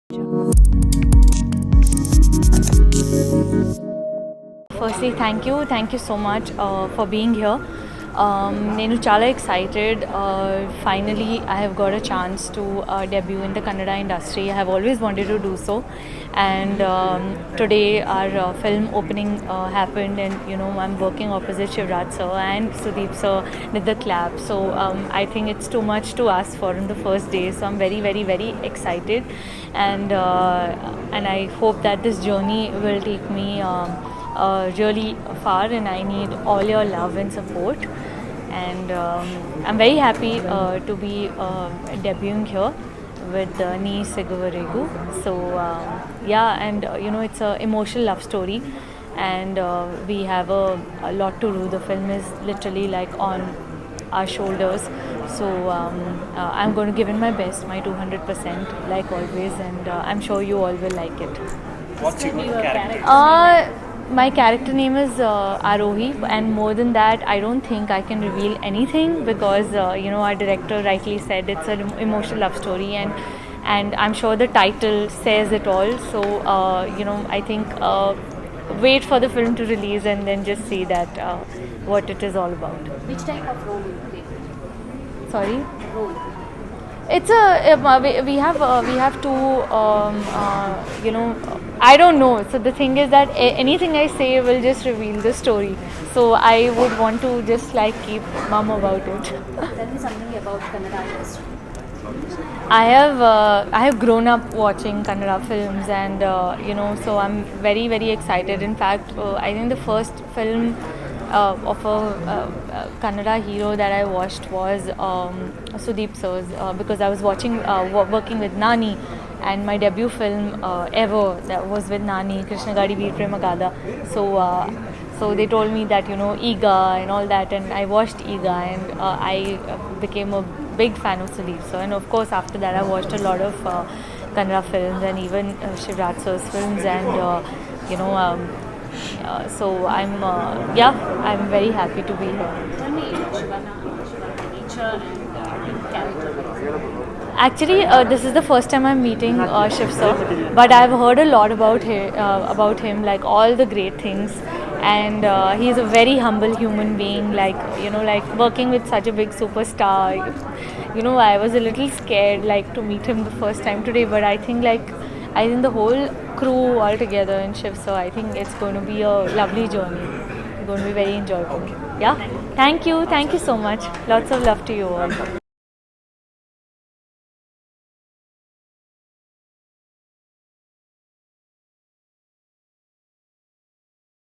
Firstly, thank you so much for being here. నేను చాలా excited. Finally, I have got a chance to debut in the Kannada industry. I have always wanted to do so, and today our film opening happened, and I'm working opposite Shivraj sir and Sudeep sir with the clap. So I think it's too much to ask for on the first day. So I'm very, very, very excited, and I hope that this journey will take me. Really far, and I need all your love and support. And I'm very happy to be debuting here with Nee Seguvaregu. So and it's an emotional love story, and we have a lot to do. The film is literally like on our shoulders. So I'm going to give it my best, my 200%, like always, and I'm sure you all will like it. What's your character? My character name is Arohi, and more than that, I don't think I can reveal anything because our director rightly said it's an emotional love story, and I'm sure the title says it all. So I think wait for the film to release and then just see that what it is all about. Which type of role will you play? Sorry. Role. It's we have two I don't know. So the thing is that anything I say will just reveal the story. So I would want to just like keep mum about it. Tell me something about Kannada industry. I have grown up watching Kannada films, and so I'm very, very excited. In fact, I think the first film of a Kannada hero that I watched was Sudeep sir's, because I was working with Nani, and my debut film ever that was with Nani, Krishna Gadi Veer Prema Gada. So they told me that Ega and all that, and I watched Ega, and I became a big fan of Sudeep sir. And of course after that I watched a lot of Kannada films, and even Shivraj sir's films, and so I'm very happy to be here. Tell me Shivana, nature and character. Actually, this is the first time I'm meeting Shiv sir, but I've heard a lot about him, like all the great things, and he's a very humble human being. Like working with such a big superstar. I was a little scared like to meet him the first time today, but I think the whole crew all together in Shiv sir, I think it's going to be a lovely journey. It's going to be very enjoyable. Yeah, thank you so much. Lots of love to you all.